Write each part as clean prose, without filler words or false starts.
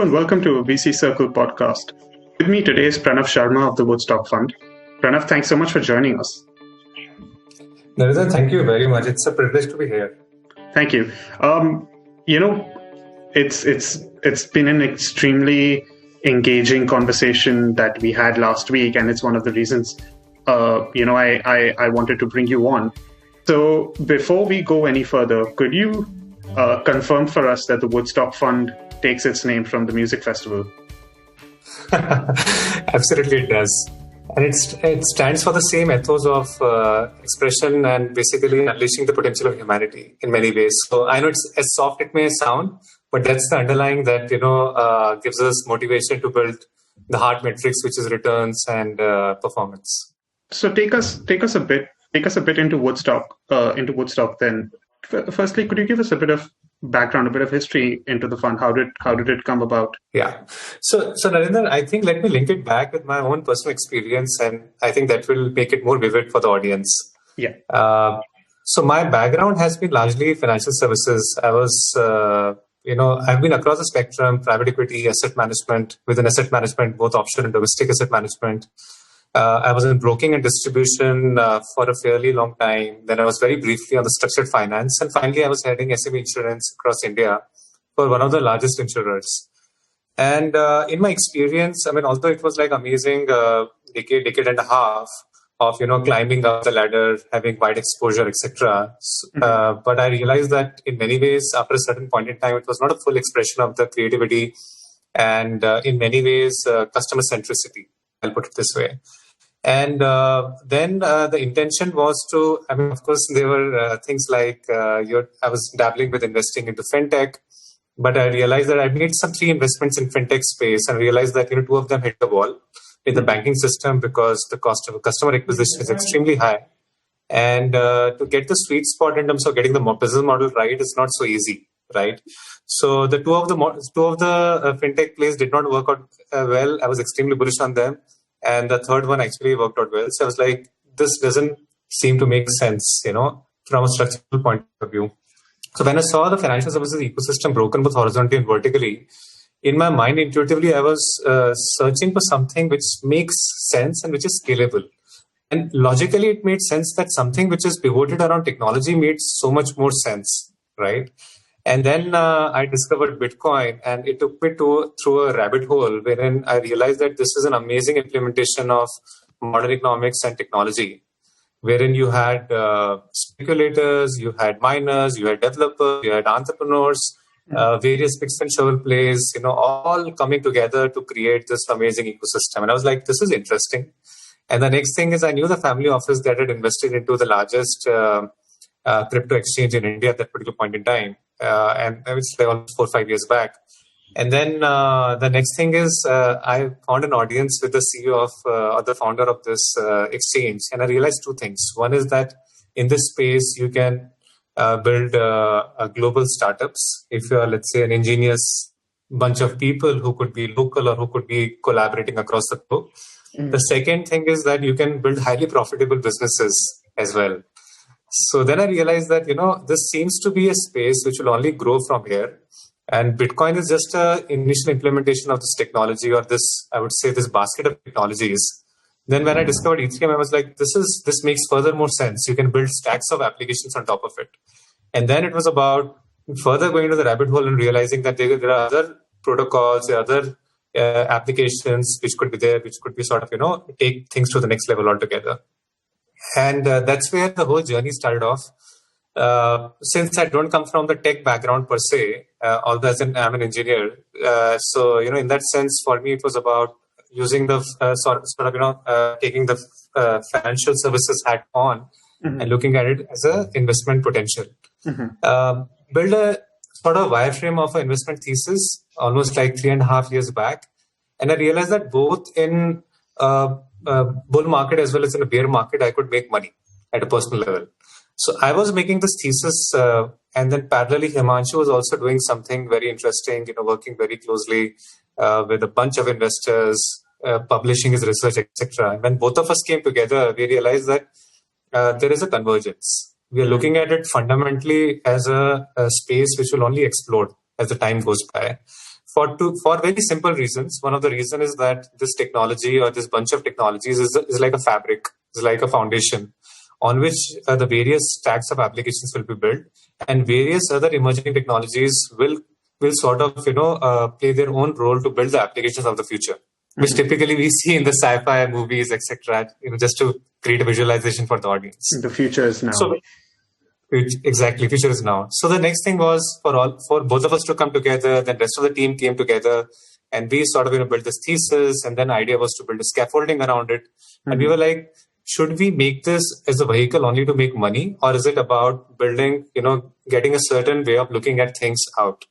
Hello and welcome to a VC Circle podcast. With me today is Pranav Sharma of the Woodstock Fund. Pranav, thanks so much for joining us. Narendra, thank you very much. It's a privilege to be here. Thank you. It's been an extremely engaging conversation that we had last week, and it's one of the reasons I wanted to bring you on. So before we go any further, could you confirm for us that the Woodstock Fund takes its name from the music festival? Absolutely, it does. And it stands for the same ethos of expression and basically unleashing the potential of humanity in many ways. So I know it's as soft it may sound, but that's the underlying that gives us motivation to build the hard metrics, which is returns and performance. So take us a bit into Woodstock. Then, firstly, could you give us a bit of background, a bit of history into the fund? How did it come about? Yeah. So Narendra, I think let me link it back with my own personal experience, and I think that will make it more vivid for the audience. Yeah. So my background has been largely financial services. I was, I've been across the spectrum: private equity, asset management, within asset management, both offshore and domestic asset management. I was in broking and distribution for a fairly long time. Then I was very briefly on the structured finance. And finally, I was heading SME insurance across India for one of the largest insurers. And in my experience, although it was like amazing decade and a half of, climbing up the ladder, having wide exposure, etc. But I realized that in many ways, after a certain point in time, it was not a full expression of the creativity and in many ways, customer centricity. I'll put it this way. And then the intention was to, of course, there were things like I was dabbling with investing into fintech, but I realized that I made some 3 investments in fintech space and realized that 2 of them hit the wall in the banking system because the cost of customer acquisition is extremely high. And to get the sweet spot in terms of getting the business model right is not so easy, right? So the two of the fintech plays did not work out well. I was extremely bullish on them. And the third one actually worked out well. So I was like, this doesn't seem to make sense, from a structural point of view. So when I saw the financial services ecosystem broken both horizontally and vertically, in my mind, intuitively, I was searching for something which makes sense and which is scalable. And logically, it made sense that something which is pivoted around technology made so much more sense, right? And then I discovered Bitcoin, and it took me through a rabbit hole wherein I realized that this is an amazing implementation of modern economics and technology, wherein you had speculators, you had miners, you had developers, you had entrepreneurs, various picks and shovel plays, all coming together to create this amazing ecosystem. And I was like, this is interesting. And the next thing is I knew the family office that had invested into the largest crypto exchange in India at that particular point in time. And it's like almost 4 or 5 years back. And then the next thing is I found an audience with the CEO of or the founder of this exchange. And I realized 2 things. One is that in this space, you can build global startups. If you are, let's say, an ingenious bunch of people who could be local or who could be collaborating across the globe. The second thing is that you can build highly profitable businesses as well. So then I realized that, this seems to be a space which will only grow from here. And Bitcoin is just an initial implementation of this technology, or this basket of technologies. Then when I discovered Ethereum, I was like, this makes further more sense. You can build stacks of applications on top of it. And then it was about further going into the rabbit hole and realizing that there are other protocols, there are other applications which could be there, which could be sort of, take things to the next level altogether. And that's where the whole journey started off. Since I don't come from the tech background per se, although I'm an engineer. So, in that sense, for me, it was about using the taking the financial services hat on and looking at it as an investment potential. Build a sort of wireframe of an investment thesis almost like 3.5 years back. And I realized that both in bull market as well as in a bear market, I could make money at a personal level. So I was making this thesis, and then parallelly, Himanshu was also doing something very interesting, working very closely with a bunch of investors, publishing his research, etc. And when both of us came together, we realized that there is a convergence. We are looking at it fundamentally as a space which will only explode as the time goes by. for very simple reasons. One of the reasons is that this technology or this bunch of technologies is like a fabric, is like a foundation on which the various stacks of applications will be built, and various other emerging technologies will sort of play their own role to build the applications of the future, which typically we see in the sci-fi movies, etc. Just to create a visualization for the audience. The future is now. So, exactly, future is now. So the next thing was for both of us to come together. Then rest of the team came together, and we sort of built this thesis. And then the idea was to build a scaffolding around it. And we were like, should we make this as a vehicle only to make money, or is it about building, getting a certain way of looking at things out?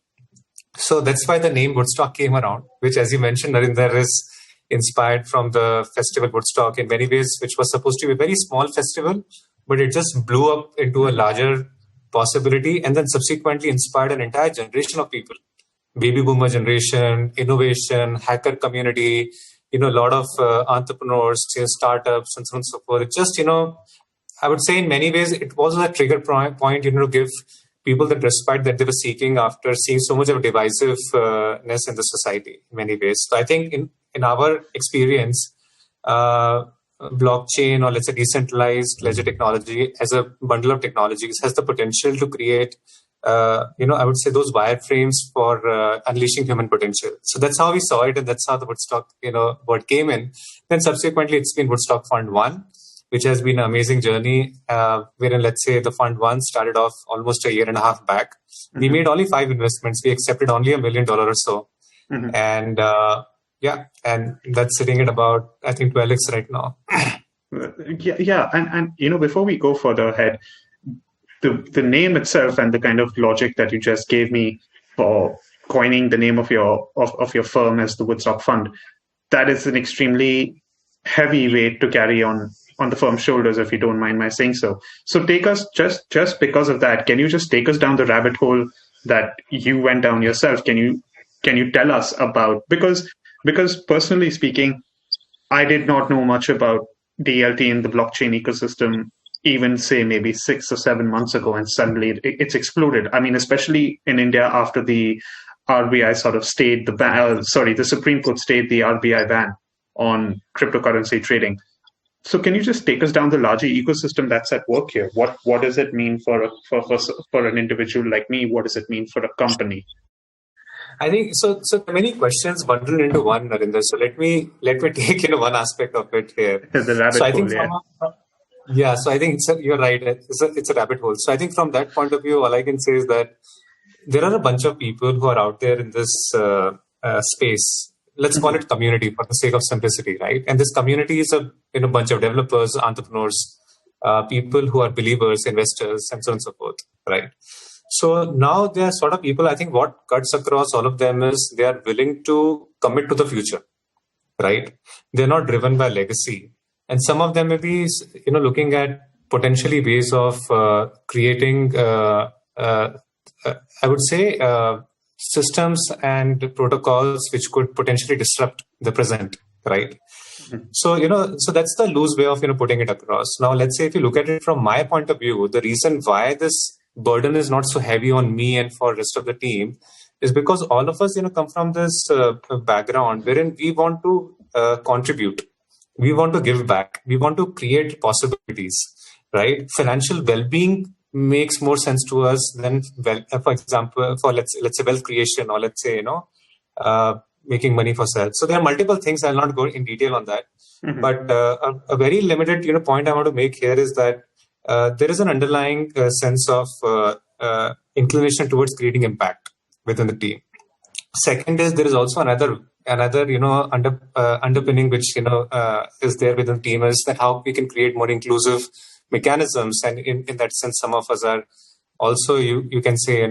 So that's why the name Woodstock came around, which, as you mentioned, Narinder, is inspired from the festival Woodstock in many ways, which was supposed to be a very small festival, but it just blew up into a larger possibility, and then subsequently inspired an entire generation of people. Baby boomer generation, innovation, hacker community, a lot of entrepreneurs, startups, and so on and so forth. It just, I would say in many ways, it was a trigger point, to give people the respite that they were seeking after seeing so much of divisiveness in the society in many ways. So I think in our experience, blockchain, or let's say decentralized ledger technology as a bundle of technologies has the potential to create I would say those wireframes for unleashing human potential. So that's how we saw it, and that's how the Woodstock, word came in. Then subsequently, it's been Woodstock Fund 1, which has been an amazing journey, wherein, let's say, the Fund 1 started off almost a year and a half back. We made only 5 investments. We accepted only $1 million or so. And and that's sitting at about, I think, 12x right now. Yeah. And before we go further ahead, the name itself and the kind of logic that you just gave me for coining the name of your firm as the Woodstock Fund, that is an extremely heavy weight to carry on the firm's shoulders, if you don't mind my saying so. So take us, just because of that, can you just take us down the rabbit hole that you went down yourself? Can you tell us about, because personally speaking, I did not know much about DLT in the blockchain ecosystem even, say, maybe 6 or 7 months ago, and suddenly it's exploded. I mean, especially in India after the RBI sort of stayed the Supreme Court stayed the RBI ban on cryptocurrency trading. So can you just take us down the larger ecosystem that's at work here? What does it mean for an individual like me? What does it mean for a company? I think so. Many questions bundled into one, Narinder. So let me take one aspect of it here. The rabbit hole. So I think you're right. It's a rabbit hole. So I think from that point of view, all I can say is that there are a bunch of people who are out there in this space. Let's call it community for the sake of simplicity, right? And this community is a bunch of developers, entrepreneurs, people who are believers, investors, and so on and so forth, right? So now there are sort of people, I think what cuts across all of them is they are willing to commit to the future, right? They're not driven by legacy. And some of them may be, looking at potentially ways of creating, I would say, systems and protocols which could potentially disrupt the present, right? So, so that's the loose way of, putting it across. Now, let's say if you look at it from my point of view, the reason why this burden is not so heavy on me and for rest of the team is because all of us, come from this background wherein we want to contribute. We want to give back. We want to create possibilities, right? Financial well-being makes more sense to us than, for example, for let's say wealth creation, or let's say, making money for self. So there are multiple things. I'll not go in detail on that. But a very limited, point I want to make here is that there is an underlying sense of inclination towards creating impact within the team. Second is there is also another underpinning which is there within the team, is that how we can create more inclusive mechanisms, and in that sense some of us are also you can say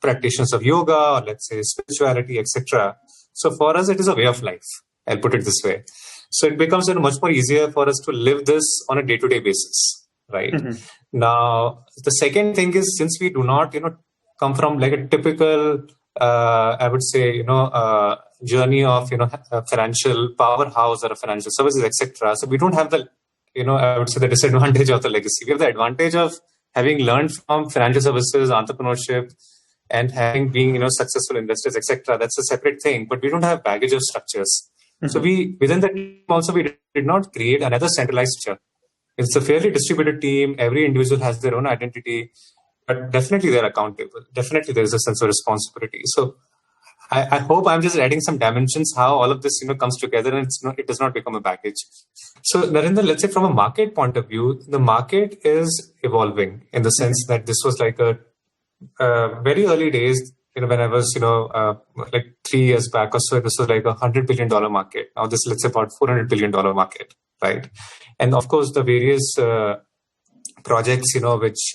practitioners of yoga, or let's say spirituality, etc. So for us it is a way of life, I'll put it this way. So it becomes much more easier for us to live this on a day-to-day basis, right? Now the second thing is, since we do not come from like a typical I would say, journey of, a financial powerhouse or a financial services, etc. So we don't have the, I would say the disadvantage of the legacy. We have the advantage of having learned from financial services, entrepreneurship, and having being successful investors, etc. That's a separate thing. But we don't have baggage of structures. So we within the team also we did not create another centralized structure. It's a fairly distributed team. Every individual has their own identity, but definitely they're accountable. Definitely there is a sense of responsibility. So I hope I'm just adding some dimensions how all of this comes together, and it does not become a package. So Narendra, let's say from a market point of view, the market is evolving in the sense that this was like a very early days. When I was like 3 years back or so, this was like $100 billion market. Now this let's say about $400 billion market, right? And of course the various projects which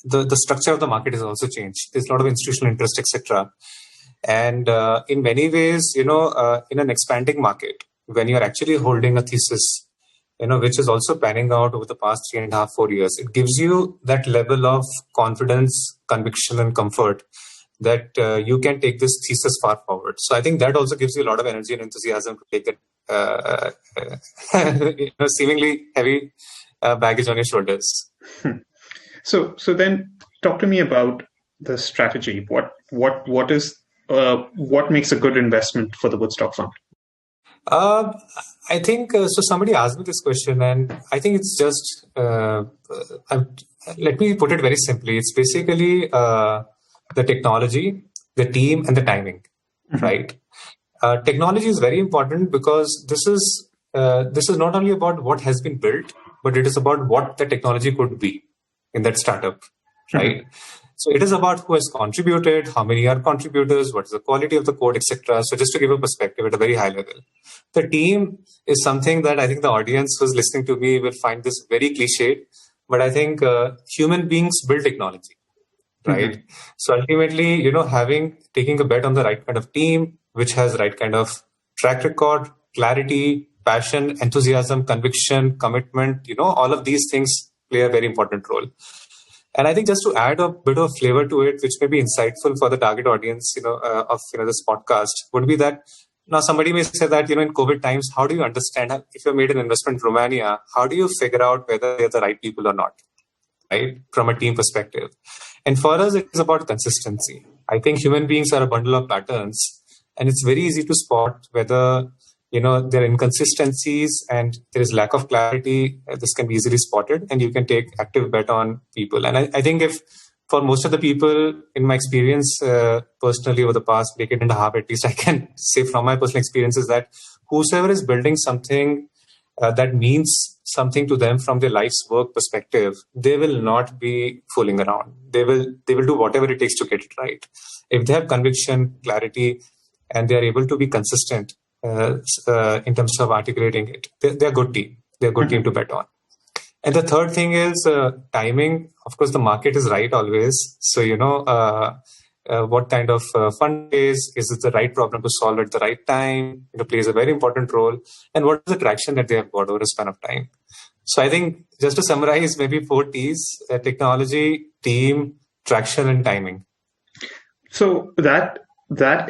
the structure of the market has also changed. There's a lot of institutional interest, etc. And in many ways, in an expanding market, when you're actually holding a thesis, which is also panning out over the past 3.5, 4 years, it gives you that level of confidence, conviction, and comfort that you can take this thesis far forward. So I think that also gives you a lot of energy and enthusiasm to take it, seemingly heavy baggage on your shoulders. So then talk to me about the strategy. What makes a good investment for the Woodstock Fund? I think so. Somebody asked me this question, and I think it's just let me put it very simply. It's basically the technology, the team, and the timing, right? Technology is very important because this is not only about what has been built, but it is about what the technology could be in that startup, right? So it is about who has contributed, how many are contributors, what is the quality of the code, etc. So just to give a perspective at a very high level, the team is something that I think the audience who's listening to me will find this very cliched, but I think human beings build technology, right? So ultimately, taking a bet on the right kind of team, which has the right kind of track record, clarity, passion, enthusiasm, conviction, commitment, all of these things play a very important role. And I think just to add a bit of flavor to it, which may be insightful for the target audience, of this podcast, would be that now somebody may say that, in COVID times, how do you understand if you made an investment in Romania, how do you figure out whether they're the right people or not, right? From a team perspective. And for us, it's about consistency. I think human beings are a bundle of patterns, and it's very easy to spot whether there are inconsistencies and there is lack of clarity. This can be easily spotted, and you can take active bet on people. And I think if for most of the people, in my experience, personally over the past decade and a half, at least I can say from my personal experiences that whosoever is building something that means something to them from their life's work perspective, they will not be fooling around. They will do whatever it takes to get it right. If they have conviction, clarity, and they are able to be consistent in terms of articulating it, they're a good team. They're a good team to bet on. And the third thing is timing. Of course, the market is right always. So, what kind of fund is it the right problem to solve at the right time? It plays a very important role. And what is the traction that they have got over a span of time? So I think just to summarize, maybe 4 T's: technology, team, traction, and timing. So that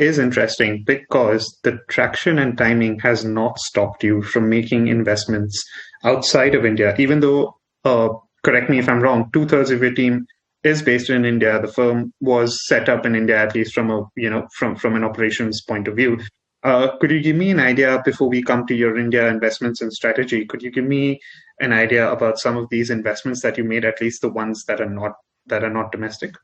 is interesting because the traction and timing has not stopped you from making investments outside of India, even though, correct me if I'm wrong, 2/3 of your team is based in India. The firm was set up in India, at least from from an operations point of view. Could you give me an idea before we come to your India investments and strategy? Could you give me an idea about some of these investments that you made, at least the ones that are not domestic?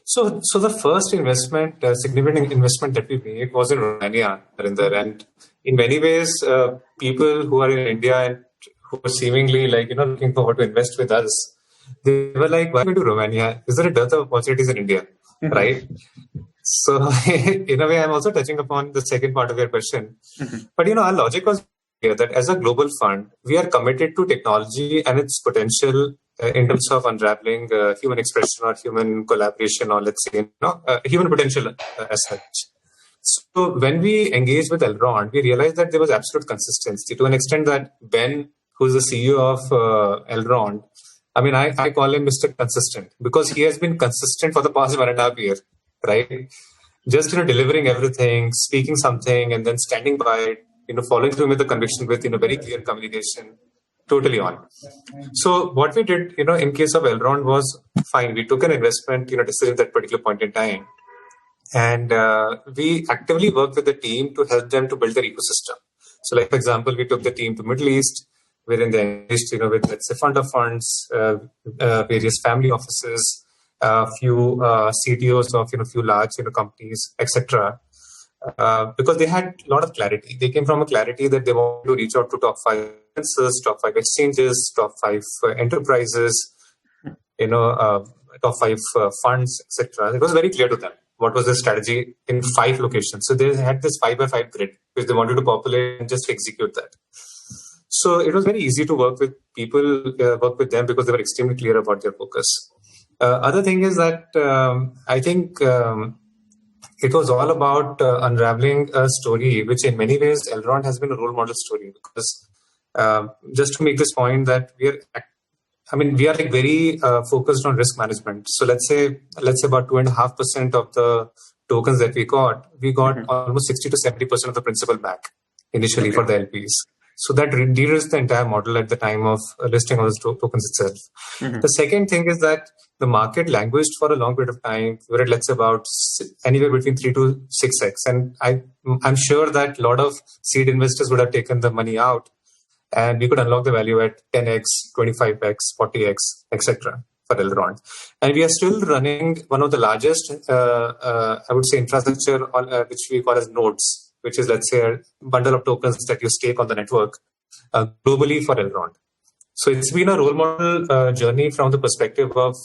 So the first significant investment that we made was in Romania, and in many ways, people who are in India and who are seemingly looking forward to invest with us, they were like, "Why go to Romania? Is there a dearth of opportunities in India?" Mm-hmm. Right? So in a way, I'm also touching upon the second part of your question. Mm-hmm. But our logic was here that as a global fund, we are committed to technology and its potential in terms of unraveling human expression or human collaboration, or let's say human potential as such. So when we engaged with Elrond, we realized that there was absolute consistency to an extent that Ben, who's the CEO of Elrond, I call him Mr. Consistent because he has been consistent for the past 1.5 years, right? Just delivering everything, speaking something, and then standing by it, following through with the conviction with very clear communication. totally on. So what we did, in case of Elrond was fine. We took an investment, decision at that particular point in time. And we actively worked with the team to help them to build their ecosystem. So like, for example, we took the team to Middle East, wherein they engaged, with, let's say, fund of funds, various family offices, a few CTOs of, few large, companies, etc. Because they had a lot of clarity. They came from a clarity that they wanted to reach out to top 5 businesses, top 5 exchanges, top 5 enterprises, top 5 funds, etc. It was very clear to them what was the strategy in 5 locations. So they had this 5x5 grid, which they wanted to populate and just execute that. So it was very easy to work with people, work with them, because they were extremely clear about their focus. Other thing is that I think it was all about unraveling a story, which in many ways Elrond has been a role model story. Because just to make this point that we are like very focused on risk management. So let's say about 2.5% of the tokens that we got almost 60 to 70% of the principal back initially for the LPs. So that de-risked the entire model at the time of listing of those tokens itself. The second thing is that the market languished for a long period of time. We were at, let's say, about anywhere between 3 to 6x. And I'm sure that a lot of seed investors would have taken the money out, and we could unlock the value at 10x, 25x, 40x, etc. for Elrond. And we are still running one of the largest, I would say, infrastructure, which we call as nodes, which is, let's say, a bundle of tokens that you stake on the network globally for Elrond. So it's been a role model journey from the perspective of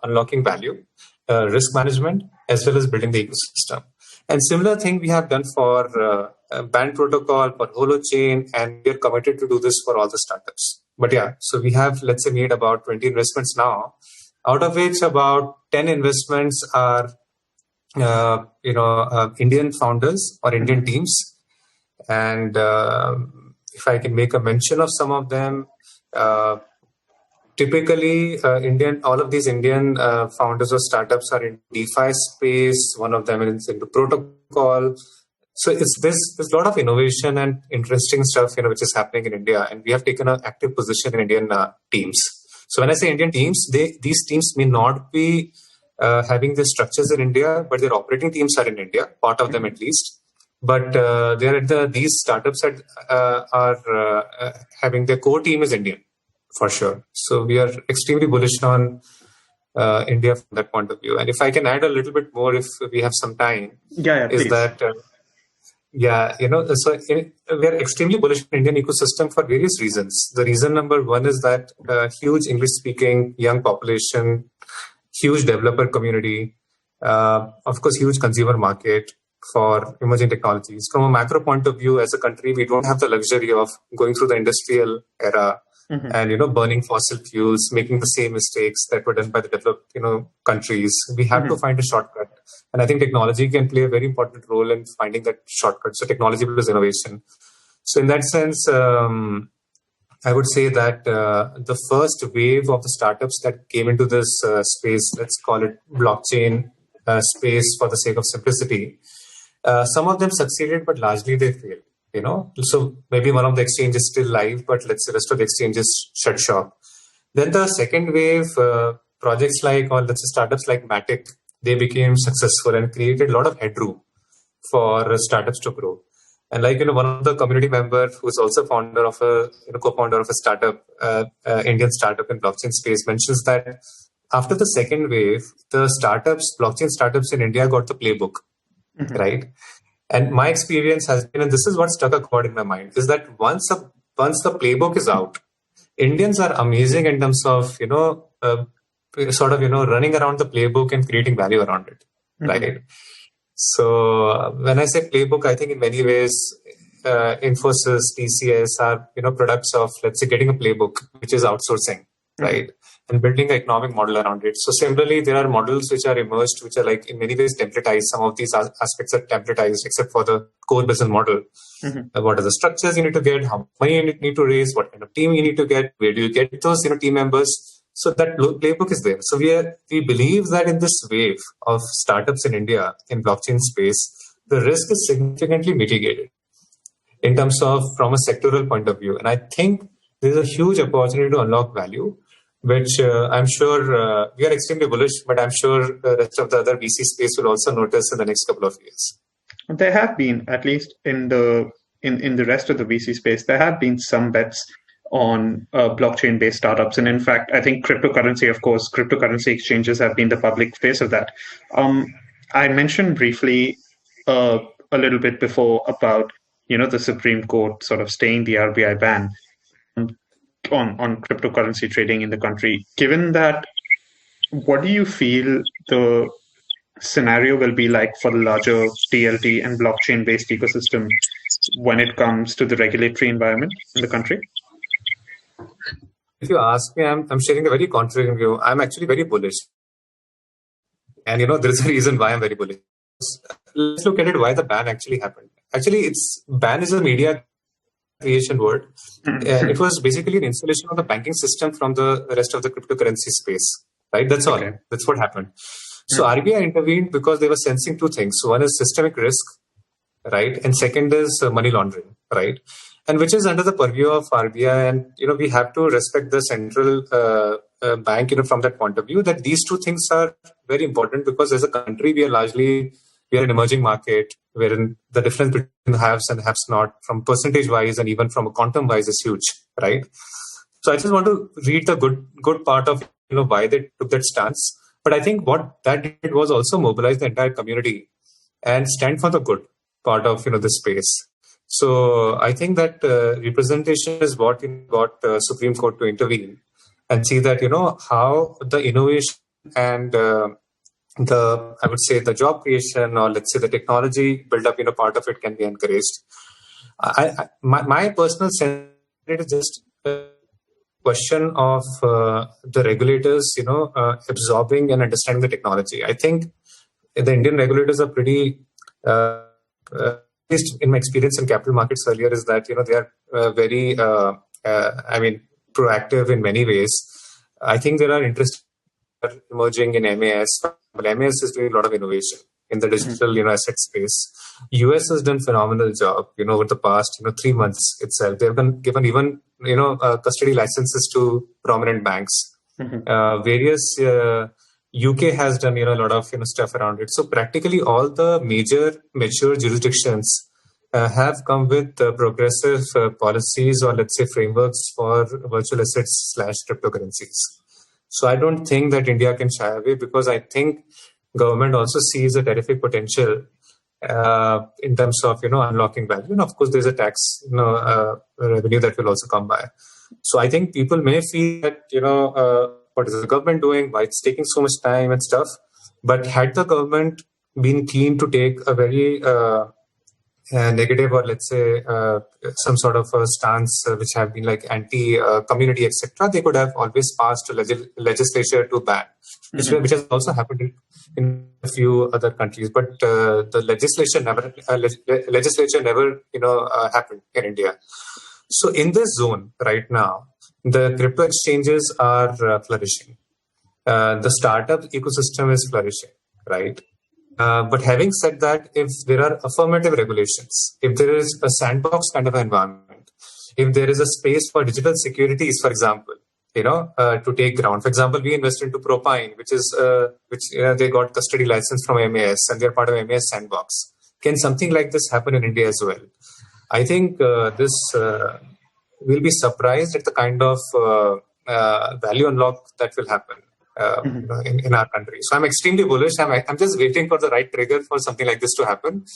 unlocking value, risk management, as well as building the ecosystem. And similar thing we have done for Band Protocol, for Holochain, and we are committed to do this for all the startups. But yeah, so we have, let's say, made about 20 investments now, out of which about 10 investments are Indian founders or Indian teams. And if I can make a mention of some of them, typically all of these Indian founders of startups are in DeFi space. One of them is into protocol. So there's a lot of innovation and interesting stuff, which is happening in India, and we have taken an active position in Indian teams. So when I say Indian teams, these teams may not be having the structures in India, but their operating teams are in India, part of them at least. But they're at these startups are having their core team is Indian, for sure. So we are extremely bullish on India from that point of view. And if I can add a little bit more, if we have some time, is please. that we are extremely bullish on Indian ecosystem for various reasons. The reason number one is that huge English-speaking young population, huge developer community, of course, huge consumer market for emerging technologies. From a macro point of view, as a country, we don't have the luxury of going through the industrial era and burning fossil fuels, making the same mistakes that were done by the developed countries. We have to find a shortcut, and I think technology can play a very important role in finding that shortcut. So technology plus innovation. So in that sense, I would say that the first wave of the startups that came into this space, let's call it blockchain space for the sake of simplicity, some of them succeeded, but largely they failed. So maybe one of the exchanges is still live, but let's say the rest of the exchanges shut shop. Then the second wave, projects like, or let's say startups like Matic, they became successful and created a lot of headroom for startups to grow. And like, one of the community members who is also founder of co-founder of a startup, Indian startup in blockchain space, mentions that after the second wave, the blockchain startups in India got the playbook, right? And my experience has been, and this is what stuck a chord in my mind, is that once the playbook is out, Indians are amazing in terms of, running around the playbook and creating value around it, right? So when I say playbook, I think in many ways, Infosys, TCS are, products of, let's say, getting a playbook, which is outsourcing, right? And building an economic model around it. So similarly, there are models which are emerged, which are like in many ways templatized. Some of these aspects are templatized, except for the core business model. What are the structures you need to get? How much money you need to raise? What kind of team you need to get? Where do you get those team members? So that playbook is there. So we believe that in this wave of startups in India in blockchain space, the risk is significantly mitigated in terms of from a sectoral point of view. And I think there's a huge opportunity to unlock value, which I'm sure we are extremely bullish, but I'm sure the rest of the other VC space will also notice in the next couple of years. There have been, at least in the rest of the VC space, there have been some bets on blockchain-based startups, and in fact, I think cryptocurrency exchanges have been the public face of that. I mentioned briefly a little bit before about the Supreme Court sort of staying the RBI ban on cryptocurrency trading in the country. Given that, what do you feel the scenario will be like for the larger DLT and blockchain-based ecosystem when it comes to the regulatory environment in the country? If you ask me, I'm sharing a very contrary view. I'm actually very bullish. And there is a reason why I'm very bullish. Let's look at it, why the ban actually happened. Actually, ban is a media creation word. It was basically an installation of the banking system from the rest of the cryptocurrency space. Right? That's all. Okay. That's what happened. So RBI intervened because they were sensing two things. One is systemic risk, right? And second is money laundering, right? And which is under the purview of RBI. And, we have to respect the central bank, from that point of view, that these two things are very important, because as a country, we are an emerging market wherein the difference between the haves and haves not from percentage wise and even from a quantum wise is huge, right? So I just want to read the good part of, why they took that stance. But I think what that did was also mobilize the entire community and stand for the good part of, the space. So I think that representation is what got Supreme Court to intervene and see that, how the innovation and I would say the job creation, or let's say the technology build up, part of it can be encouraged. My personal sense is just a question of the regulators, absorbing and understanding the technology. I think the Indian regulators are pretty, at least in my experience in capital markets earlier, is that, they are very, proactive in many ways. I think there are interests emerging in MAS. But MAS is doing a lot of innovation in the digital, asset space. US has done phenomenal job, over the past, 3 months itself. They've given even, custody licenses to prominent banks. Various UK has done, a lot of, stuff around it. So practically all the major mature jurisdictions have come with progressive policies, or let's say frameworks for virtual assets / cryptocurrencies. So I don't think that India can shy away, because I think government also sees a terrific potential in terms of, unlocking value. And of course, there's a tax, revenue that will also come by. So I think people may feel that, what is the government doing? Why it's taking so much time and stuff? But had the government been keen to take a very negative, or let's say some sort of a stance which have been like anti-community, etc., they could have always passed a legislature to ban, which has also happened in a few other countries. But the legislature never happened in India. So in this zone right now, the crypto exchanges are flourishing. The startup ecosystem is flourishing, right? But having said that, if there are affirmative regulations, if there is a sandbox kind of environment, if there is a space for digital securities, for example, to take ground. For example, we invested into Propine, which they got custody license from MAS, and they're part of MAS sandbox. Can something like this happen in India as well? I think we'll be surprised at the kind of value unlock that will happen. In our country. So I'm extremely bullish. I'm just waiting for the right trigger for something like this to happen.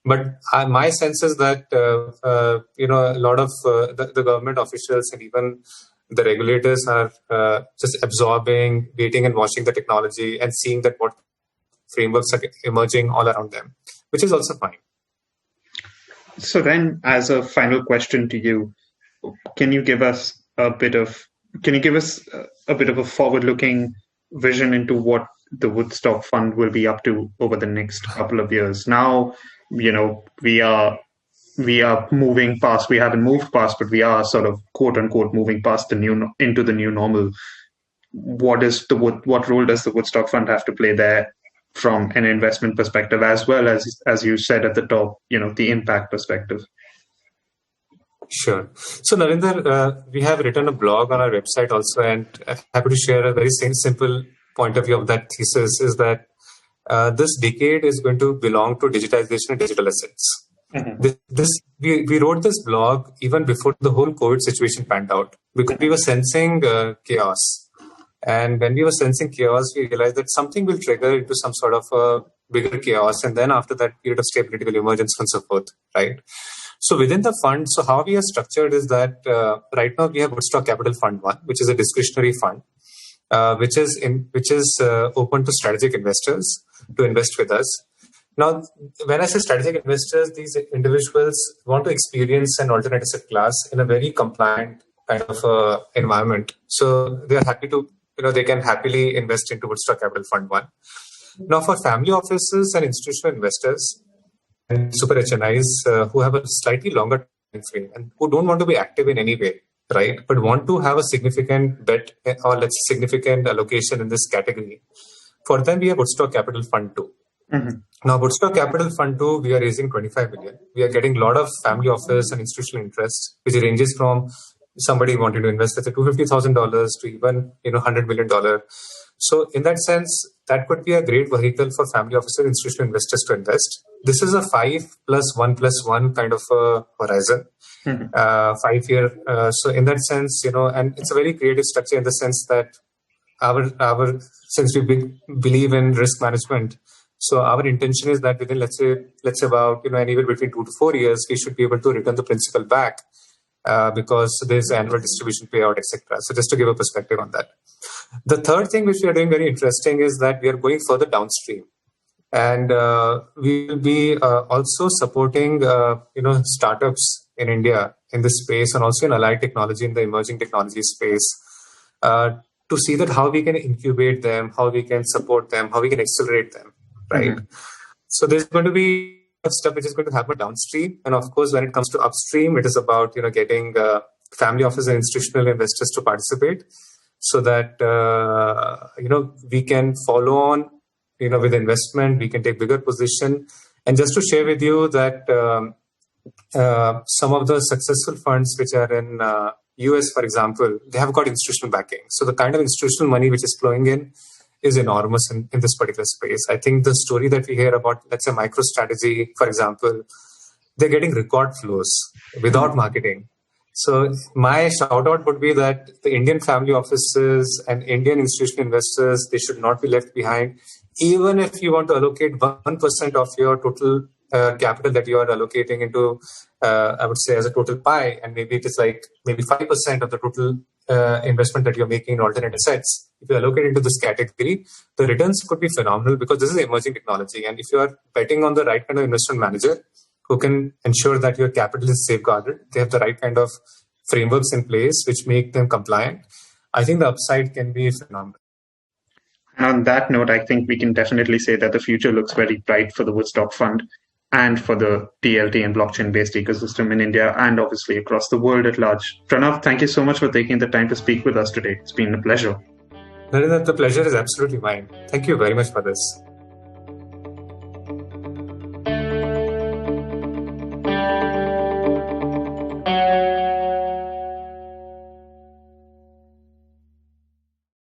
But my sense is that, a lot of the government officials and even the regulators are just absorbing, waiting and watching the technology and seeing that what frameworks are emerging all around them, which is also fine. So then, as a final question to you, can you give us a bit of a forward-looking vision into what the Woodstock Fund will be up to over the next couple of years? Now, we are moving past. We haven't moved past, but we are sort of quote unquote moving past into the new normal. What role does the Woodstock Fund have to play there from an investment perspective, as well as you said at the top, the impact perspective? Sure. So, Narinder, we have written a blog on our website also, and happy to share a very simple point of view of that thesis is that this decade is going to belong to digitization and digital assets. We wrote this blog even before the whole COVID situation panned out because we were sensing chaos. And when we were sensing chaos, we realized that something will trigger into some sort of a bigger chaos. And then after that period of stability will emerge and so on and so forth, right? So within the fund, so how we are structured is that right now we have Woodstock Capital Fund 1, which is a discretionary fund, which is open to strategic investors to invest with us. Now, when I say strategic investors, these individuals want to experience an alternate asset class in a very compliant kind of environment. So they are happy to, they can happily invest into Woodstock Capital Fund 1. Now, for family offices and institutional investors and super HNIs who have a slightly longer time frame and who don't want to be active in any way, right, but want to have a significant bet or let's say significant allocation in this category, for them we have Woodstock Capital Fund 2. Now, Woodstock Capital Fund 2, we are raising 25 million. We are getting a lot of family office and institutional interest, which ranges from somebody wanting to invest at $250,000 to even $100 million. So in that sense, that could be a great vehicle for family office and institutional investors to invest. This is a 5+1+1 kind of a horizon, 5 year. So in that sense, and it's a very creative structure in the sense that since we believe in risk management, so our intention is that within, let's say about, anywhere between 2 to 4 years, we should be able to return the principal back because there's annual distribution payout, etc. So just to give a perspective on that. The third thing which we are doing very interesting is that we are going further downstream. And we will be also supporting, startups in India in this space and also in allied technology, in the emerging technology space, to see that how we can incubate them, how we can support them, how we can accelerate them. Right. So there's going to be stuff which is going to happen downstream. And of course, when it comes to upstream, it is about, getting family office and institutional investors to participate so that, we can follow on, with investment, we can take bigger position. And just to share with you that some of the successful funds which are in US, for example, they have got institutional backing. So the kind of institutional money which is flowing in is enormous in this particular space. I think the story that we hear about, let's say, MicroStrategy, for example, they're getting record flows without marketing. So my shout out would be that the Indian family offices and Indian institutional investors, they should not be left behind. Even if you want to allocate 1% of your total capital that you are allocating into, I would say, as a total pie, and maybe it is like maybe 5% of the total investment that you're making in alternate assets, if you allocate into this category, the returns could be phenomenal because this is emerging technology. And if you are betting on the right kind of investment manager who can ensure that your capital is safeguarded, they have the right kind of frameworks in place which make them compliant, I think the upside can be phenomenal. And on that note, I think we can definitely say that the future looks very bright for the Woodstock Fund and for the DLT and blockchain-based ecosystem in India and obviously across the world at large. Pranav, thank you so much for taking the time to speak with us today. It's been a pleasure. Narendra, the pleasure is absolutely mine. Thank you very much for this.